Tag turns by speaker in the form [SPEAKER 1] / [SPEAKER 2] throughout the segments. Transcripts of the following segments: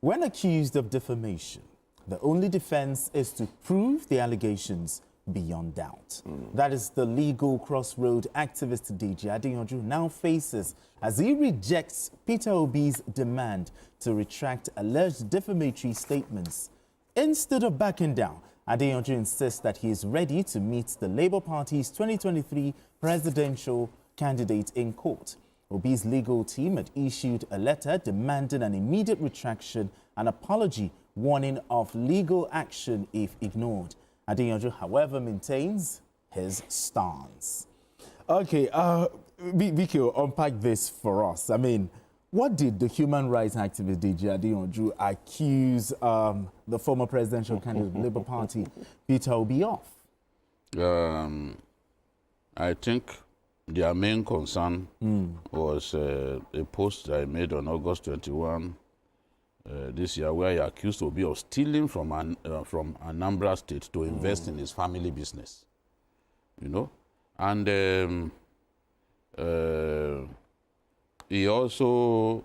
[SPEAKER 1] When accused of defamation, the only defense is to prove the allegations beyond doubt. That is the legal crossroad activist Deji Adeyanju now faces as he rejects Peter Obi's demand to retract alleged defamatory statements. Instead of backing down, Adeyanju insists that he is ready to meet the Labour Party's 2023 presidential candidate in court. Obi's legal team had issued a letter demanding an immediate retraction and apology, warning of legal action if ignored. Adeyanju, however, maintains his stance. Okay, Vicky, unpack this for us. I mean, what did the human rights activist Deji Adeyanju accuse the former presidential candidate of the Labour Party, Peter Obi, of?
[SPEAKER 2] I think their main concern was a post I made on August 21 this year, where he accused Obi of stealing from Anambra State to invest in his family business. You know, and he also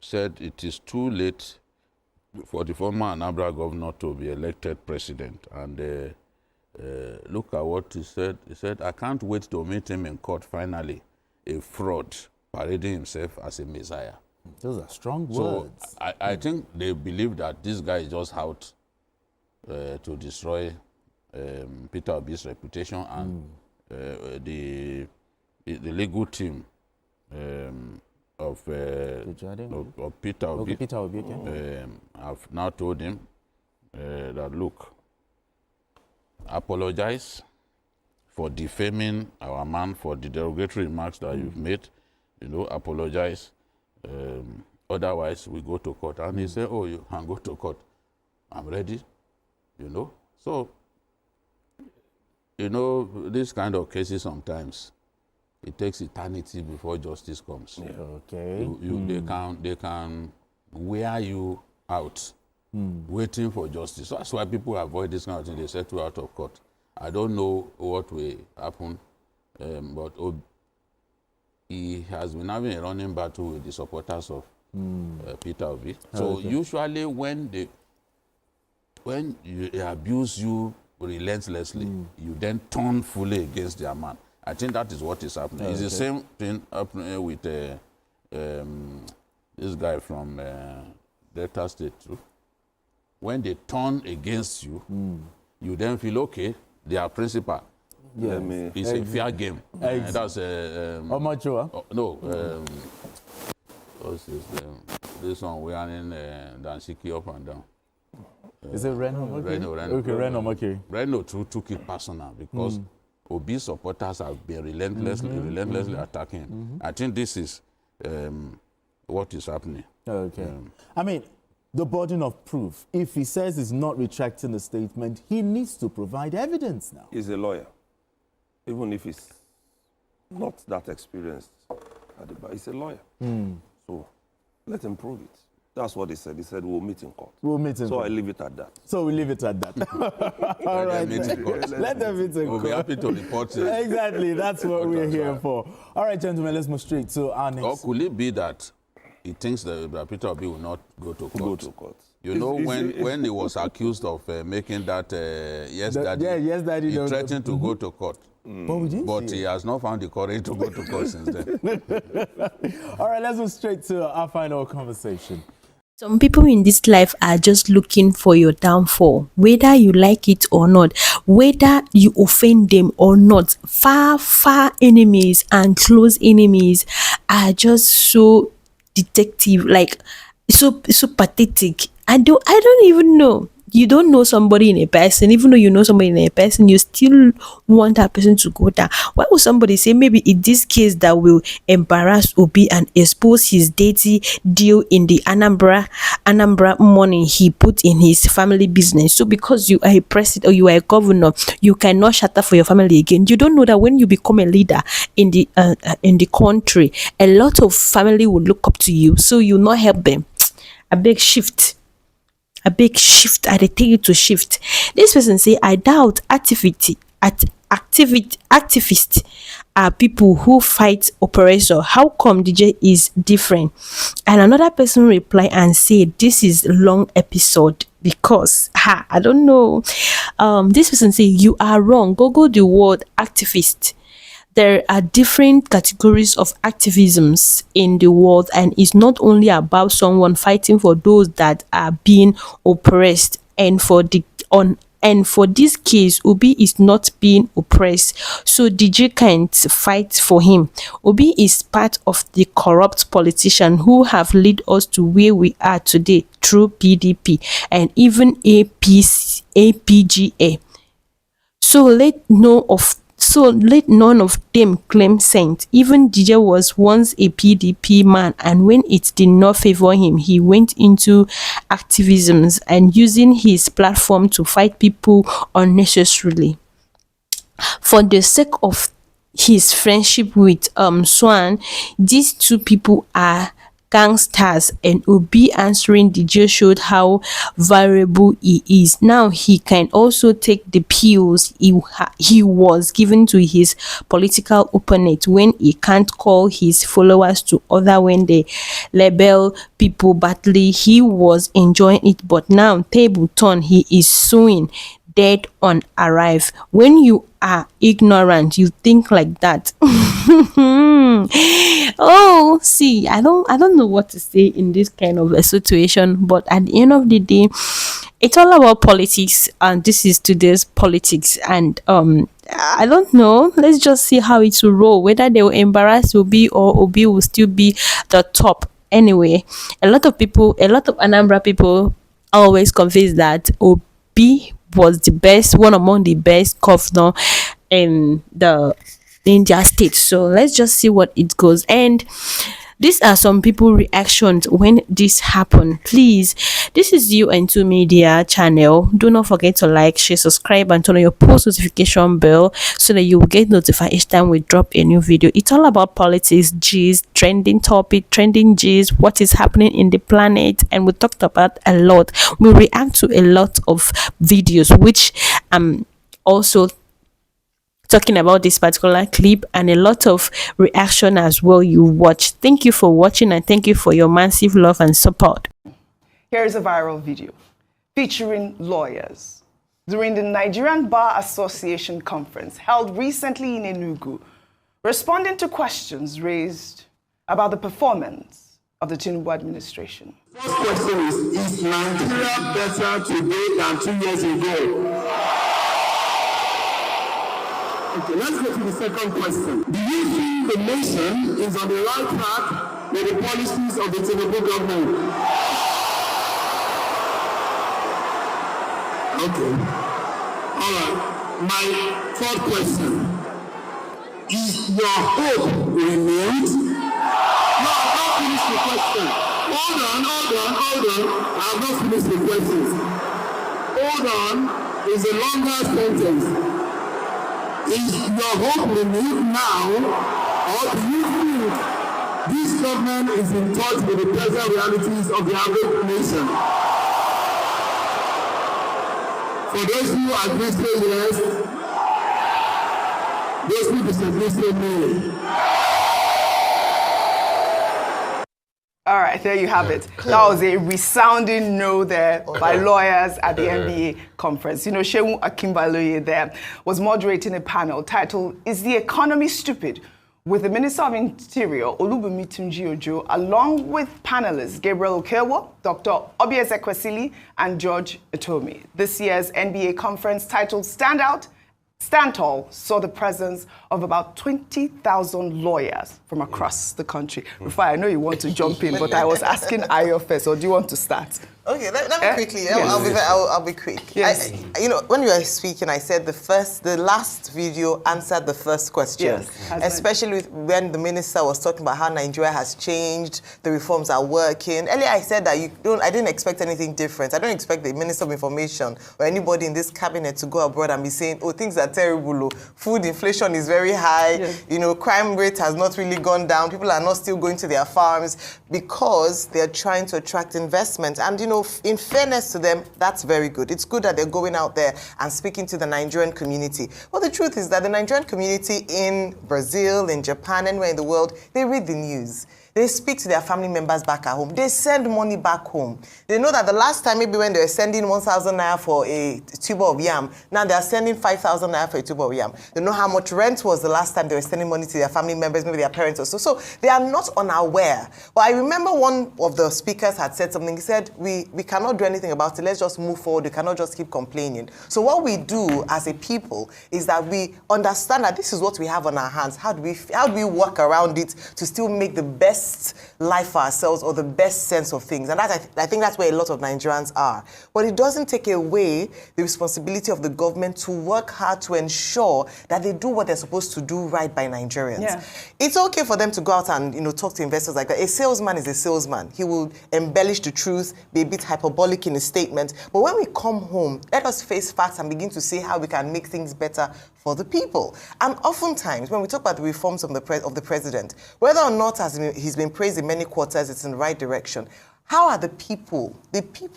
[SPEAKER 2] said it is too late for the former Anambra governor to be elected president. And look at what he said. He said, "I can't wait to meet him in court finally, a fraud parading himself as a messiah."
[SPEAKER 1] Those are strong words.
[SPEAKER 2] So I think they believe that this guy is just out to destroy Peter Obi's reputation, and the legal team of Peter Obi, have now told him that, look, apologize for defaming our man, for the derogatory remarks that you've made. You know, apologize. Otherwise, we go to court. And he said, "Oh, you can go to court. I'm ready." You know, so you know, this kind of cases sometimes it takes eternity before justice comes.
[SPEAKER 1] Yeah. Okay.
[SPEAKER 2] They can wear you out waiting for justice. So that's why people avoid this kind of thing. They settle out of court. I don't know what will happen, but he has been having a running battle with the supporters of Peter Obi. So usually when they abuse you relentlessly, you then turn fully against their man. I think that is what is happening. It's the same thing happening with this guy from Delta State too. When they turn against you, you then feel, okay, they are principal.
[SPEAKER 1] Yes.
[SPEAKER 2] It's a fair game. That's no. What's this one wearing Dansiki up and down.
[SPEAKER 1] Is it Reno?
[SPEAKER 2] Reno.
[SPEAKER 1] Okay, Reno. Okay.
[SPEAKER 2] Reno took it personal because Obi supporters have been relentlessly attacking him. I think this is what is happening.
[SPEAKER 1] Okay. I mean, the burden of proof. If he says he's not retracting the statement, he needs to provide evidence now.
[SPEAKER 3] He's a lawyer. Even if he's not that experienced, he's a lawyer. So let him prove it. That's what he said. He said, we'll meet in court.
[SPEAKER 1] We'll meet in court.
[SPEAKER 3] So I leave it at that.
[SPEAKER 1] So we leave it at that. All right. Let them meet in court.
[SPEAKER 2] We'll be happy to report it.
[SPEAKER 1] Exactly. That's what we're here for. All right, gentlemen, let's move straight to our next.
[SPEAKER 2] Or could it be that he thinks that Peter Obi will not go to court? You know, when he was accused of making that yes, daddy, he threatened to go to court. But he has not found the courage to go to court since then.
[SPEAKER 1] All right, let's move straight to our final conversation.
[SPEAKER 4] Some people in this life are just looking for your downfall, whether you like it or not, whether you offend them or not. Far enemies and close enemies are just so detective, like so pathetic. I don't even know. You don't know somebody in a person, even though you know somebody in a person, you still want that person to go down. Why would somebody say maybe in this case that will embarrass Obi and expose his dirty deal in the Anambra money he put in his family business? So because you are a president or you are a governor, you cannot shut up for your family again. You don't know that when you become a leader in the country, a lot of family will look up to you, so you not help them. A big shift. I tell you to shift. This person say, I doubt activity activists are people who fight oppressor. How come DJ is different? And another person reply and say this is long episode because I don't know. This person say you are wrong. Google the word activist. There are different categories of activisms in the world, and it's not only about someone fighting for those that are being oppressed. And for this case, Obi is not being oppressed, so DJ can't fight for him. Obi is part of the corrupt politician who have led us to where we are today through PDP and even APGA. So let none of them claim saint. Even DJ was once a PDP man, and when it did not favor him, he went into activisms and using his platform to fight people unnecessarily. For the sake of his friendship with Swan, these two people are gangsters, and Obi answering DJ showed how vulnerable he is. Now he can also take the pills he was given to his political opponent when he can't call his followers to order when they label people badly. He was enjoying it, but now table turn, he is suing dead on arrive. When you are ignorant, you think like that. Oh, see, I don't know what to say in this kind of a situation, but at the end of the day, it's all about politics, and this is today's politics. And I don't know, let's just see how it will roll, whether they will embarrass Obi or Obi will still be the top. Anyway, a lot of Anambra people always confess that Obi was the best, one among the best governor in their state. So let's just see what it goes. And these are some people reactions when this happened. Please, this is UN2 Media channel. Do not forget to like, share, subscribe, and turn on your post notification bell so that you will get notified each time we drop a new video. It's all about politics, gist, trending topic, trending gist, what is happening in the planet, and we talked about a lot. We react to a lot of videos, which also talking about this particular clip, and a lot of reaction as well you watch. Thank you for watching, and thank you for your massive love and support.
[SPEAKER 5] Here is a viral video featuring lawyers during the Nigerian Bar Association conference held recently in Enugu, responding to questions raised about the performance of the Tinubu administration.
[SPEAKER 6] First question is Nigeria better today than 2 years ago? Okay, let's go to the second question. Do you think the nation is on the right track with the policies of the Tinubu government? Okay. All right. My third question. Is your hope renewed? No, I've not finished the question. Hold on. I have not finished the questions. Hold on is a longer sentence. Is your hope renewed now, or do you think this government is in touch with the present realities of the average nation? For those who agree say yes, those who disagree say no.
[SPEAKER 5] All right, there you have it. That was a resounding no there by lawyers at the NBA conference. You know, Shehu Akimbaloye there was moderating a panel titled, "Is the Economy Stupid?" with the Minister of Interior, Olubunmi Tunji-Ojo, along with panelists Gabriel Okewo, Dr. Obi Ezekwesili, and George Etomi. This year's NBA conference titled Stand Tall saw the presence of about 20,000 lawyers from across the country. Rufai, I know you want to jump in, but I was asking Ayo first, or do you want to start?
[SPEAKER 7] Okay, let me quickly. Yes. I'll be quick.
[SPEAKER 5] Yes.
[SPEAKER 7] You know, when you were speaking, I said the last video answered the first question.
[SPEAKER 5] Yes.
[SPEAKER 7] Especially when the minister was talking about how Nigeria has changed, the reforms are working. Earlier, I said that I didn't expect anything different. I don't expect the Minister of Information or anybody in this cabinet to go abroad and be saying, "Oh, things are terrible. Food inflation is very high.
[SPEAKER 5] Yes.
[SPEAKER 7] You know, crime rate has not really gone down. People are not still going to their farms," because they're trying to attract investment. And you know, in fairness to them, that's very good. It's good that they're going out there and speaking to the Nigerian community. But the truth is that the Nigerian community in Brazil, in Japan, anywhere in the world, they read the news. They speak to their family members back at home. They send money back home. They know that the last time, maybe when they were sending 1,000 naira for a tuber of yam, now they are sending 5,000 naira for a tuber of yam. They know how much rent was the last time they were sending money to their family members, maybe their parents or so. So they are not unaware. But I remember one of the speakers had said something. He said, we cannot do anything about it. Let's just move forward. We cannot just keep complaining. So what we do as a people is that we understand that this is what we have on our hands. How do we work around it to still make the best life for ourselves or the best sense of things? And that, I think that's where a lot of Nigerians are. But it doesn't take away the responsibility of the government to work hard to ensure that they do what they're supposed to do right by Nigerians. Yeah. It's okay for them to go out and talk to investors like that. A salesman is a salesman. He will embellish the truth, be a bit hyperbolic in his statement. But when we come home, let us face facts and begin to see how we can make things better for the people. And oftentimes, when we talk about the reforms of the president, whether or not he's been praised in many quarters, it's in the right direction. How are the people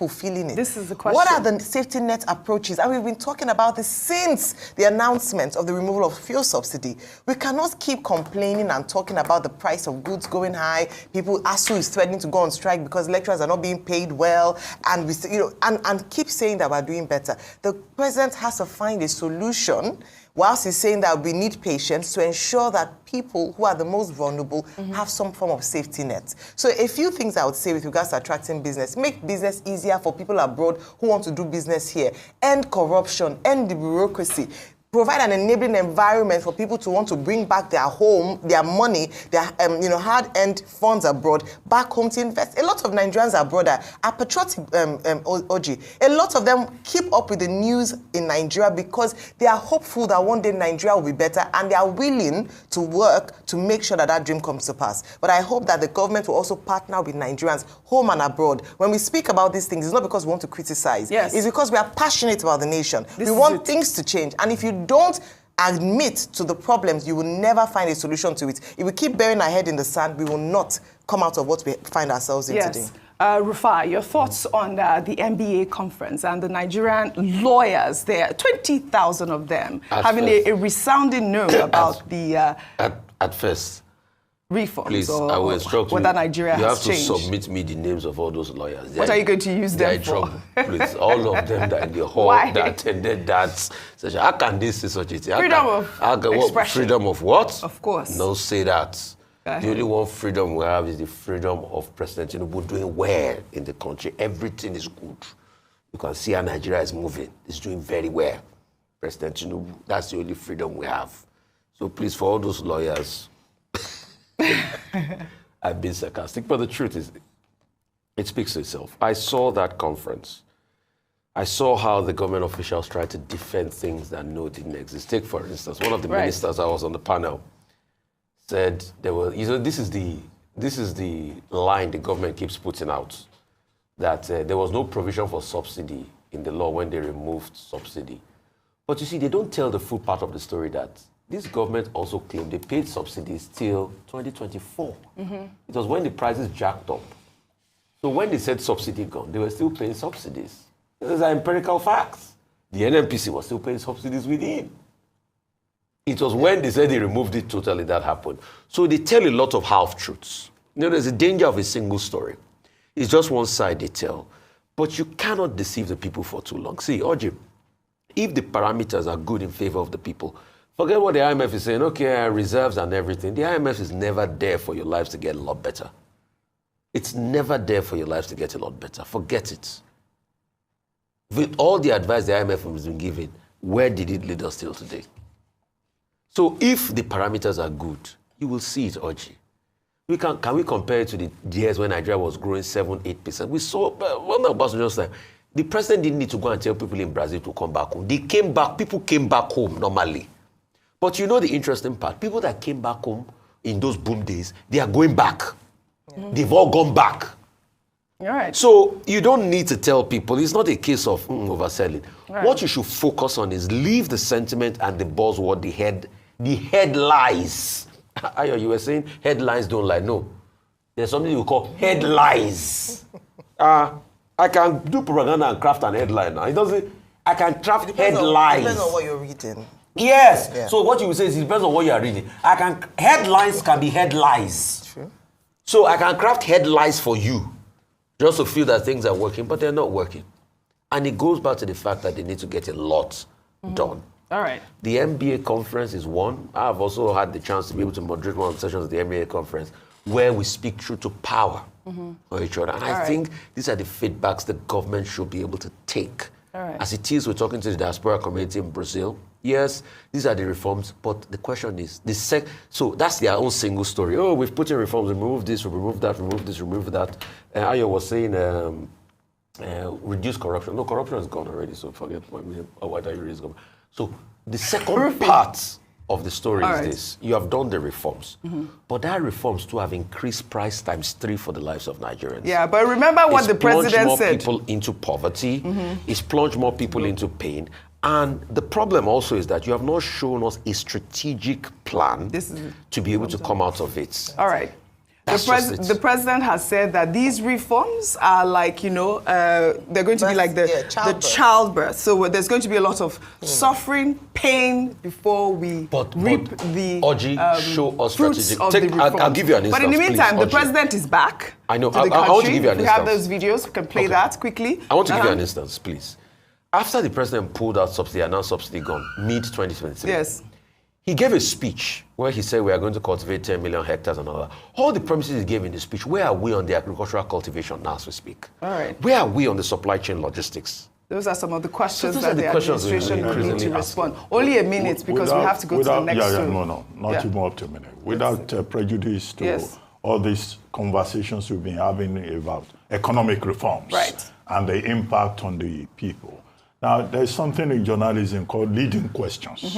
[SPEAKER 7] feeling it? This is the question. What are the safety net approaches? And we've been talking about this since the announcement of the removal of fuel subsidy. We cannot keep complaining and talking about the price of goods going high. ASU is threatening to go on strike because lecturers are not being paid well, and we, and keep saying that we're doing better. The president has to find a solution, whilst he's saying that we need patience to ensure that people who are the most vulnerable have some form of safety net. So a few things I would say with regards to attracting business: make business easier for people abroad who want to do business here, end corruption, end the bureaucracy. Provide an enabling environment for people to want to bring back their home, their money, their hard-earned funds abroad, back home to invest. A lot of Nigerians abroad are patriotic, Oji. A lot of them keep up with the news in Nigeria because they are hopeful that one day Nigeria will be better, and they are willing to work to make sure that that dream comes to pass. But I hope that the government will also partner with Nigerians, home and abroad. When we speak about these things, it's not because we want to criticize. Yes. It's because we are passionate about the nation. We want things to change. And if you don't admit to the problems, you will never find a solution to it. If we keep burying our head in the sand, we will not come out of what we find ourselves in today.
[SPEAKER 5] Rufai, your thoughts on the MBA conference and the Nigerian lawyers there, 20,000 of them, having a resounding no about the...
[SPEAKER 8] At first,
[SPEAKER 5] reforms,
[SPEAKER 8] please,
[SPEAKER 5] or
[SPEAKER 8] I will instruct
[SPEAKER 5] whether Nigeria has changed.
[SPEAKER 8] You have to submit me the names of all those lawyers.
[SPEAKER 5] What are you going to use them for?
[SPEAKER 8] Please, all of them that in the hall that attended that session. How can they say such a thing?
[SPEAKER 5] Freedom of expression.
[SPEAKER 8] Freedom of what?
[SPEAKER 5] Of course.
[SPEAKER 8] No, say that. The only one freedom we have is the freedom of President Tinubu doing well in the country. Everything is good. You can see how Nigeria is moving. It's doing very well. President Tinubu, that's the only freedom we have. So please, for all those lawyers, I've been sarcastic, but the truth is, it speaks to itself. I saw that conference. I saw how the government officials tried to defend things that didn't exist. Take, for instance, one of the ministers I was on the panel said there were, this is the line the government keeps putting out, that there was no provision for subsidy in the law when they removed subsidy. But you see, they don't tell the full part of the story that this government also claimed they paid subsidies till 2024. It was when the prices jacked up. So when they said subsidy gone, they were still paying subsidies. These are empirical facts. The NNPC was still paying subsidies within. It was when they said they removed it totally that happened. So they tell a lot of half-truths. There's a danger of a single story. It's just one side they tell. But you cannot deceive the people for too long. See, Oji, if the parameters are good in favor of the people, forget what the IMF is saying, okay, reserves and everything. The IMF is never there for your lives to get a lot better. It's never there for your lives to get a lot better. Forget it. With all the advice the IMF has been giving, where did it lead us till today? So if the parameters are good, you will see it, Oji. Can we compare it to the years when Nigeria was growing 7-8%? We saw, when Obasanjo said, the president didn't need to go and tell people in Brazil to come back home. They came back, people came back home normally. But you know the interesting part, people that came back home in those boom days, they are going back. They've all gone back.
[SPEAKER 5] Right.
[SPEAKER 8] So you don't need to tell people, it's not a case of overselling. Right. What you should focus on is leave the sentiment and the buzzword, the headlines. You were saying headlines don't lie. No. There's something you call headlines. I can do propaganda and craft an headline. Now. It doesn't. I can craft headlines.
[SPEAKER 7] Depends on what you're reading.
[SPEAKER 8] Yes.
[SPEAKER 7] Yeah.
[SPEAKER 8] So what you say is it depends on what you are reading. Headlines can be headlines.
[SPEAKER 7] True.
[SPEAKER 8] So I can craft headlines for you, just to feel that things are working, but they're not working. And it goes back to the fact that they need to get a lot done.
[SPEAKER 5] All right.
[SPEAKER 8] The MBA conference is one. I've also had the chance to be able to moderate one of the sessions of the MBA conference where we speak truth to power for each other. And I think these are the feedbacks the government should be able to take. As it is, we're talking to the diaspora community in Brazil. Yes, these are the reforms, but the question is, so that's their own single story. Oh, we've put in reforms, remove this, remove that, remove this, remove that. Ayo was saying, reduce corruption. No, corruption is gone already, so forget my name. Why don't you raise government? So the second part of the story is this. You have done the reforms, but that reforms too have increased price times 3 for the lives of Nigerians.
[SPEAKER 5] Yeah, but remember what the president said.
[SPEAKER 8] It's plunged more people into poverty. It's plunged more people into pain. And the problem also is that you have not shown us a strategic plan to be able to come out of it.
[SPEAKER 5] All right. The president has said that these reforms are like, they're going to be like the childbirth. So there's going to be a lot of suffering, pain before we reap the
[SPEAKER 8] show us
[SPEAKER 5] fruits of the reforms.
[SPEAKER 8] I'll give you an instance.
[SPEAKER 5] But in the meantime,
[SPEAKER 8] please,
[SPEAKER 5] the president is back.
[SPEAKER 8] I know.
[SPEAKER 5] To the country.
[SPEAKER 8] I want to give you an instance.
[SPEAKER 5] We have those videos. We can play that quickly.
[SPEAKER 8] I want to give you an instance, please. After the president pulled out subsidy, announced subsidy gone, mid-2023.
[SPEAKER 5] Yes.
[SPEAKER 8] He gave a speech where he said we are going to cultivate 10 million hectares and all that. All the promises he gave in the speech, where are we on the agricultural cultivation now as we speak?
[SPEAKER 5] All right.
[SPEAKER 8] Where are we on the supply chain logistics?
[SPEAKER 5] Those are some of the questions that the administration will need to respond. Only a minute because we have to go to the next
[SPEAKER 6] not even up to a minute. Without prejudice to all these conversations we've been having about economic reforms and the impact on the people. Now, there's something in journalism called leading questions.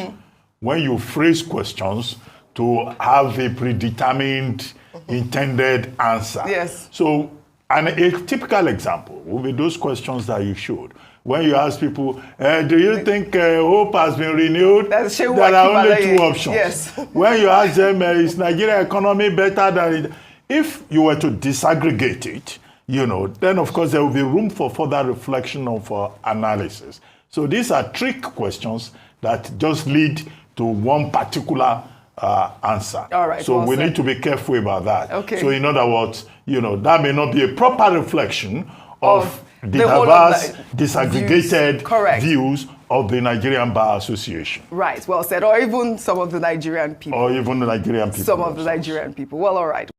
[SPEAKER 6] When you phrase questions to have a predetermined intended answer.
[SPEAKER 5] Yes.
[SPEAKER 6] So, and a typical example will be those questions that you showed. When you ask people, do you think hope has been renewed? There are only 2 options.
[SPEAKER 5] Yes.
[SPEAKER 6] When you ask them, is Nigeria economy better than it? If you were to disaggregate it, then of course there will be room for further reflection of analysis. So these are trick questions that just lead to one particular answer.
[SPEAKER 5] All right.
[SPEAKER 6] So we need to be careful about that.
[SPEAKER 5] Okay.
[SPEAKER 6] So in other words, that may not be a proper reflection of the diverse, disaggregated views of the Nigerian Bar Association.
[SPEAKER 5] Right. Well said. Or even some of the Nigerian people.
[SPEAKER 6] Or even the Nigerian people.
[SPEAKER 5] Some of the Nigerian people. Well, all right.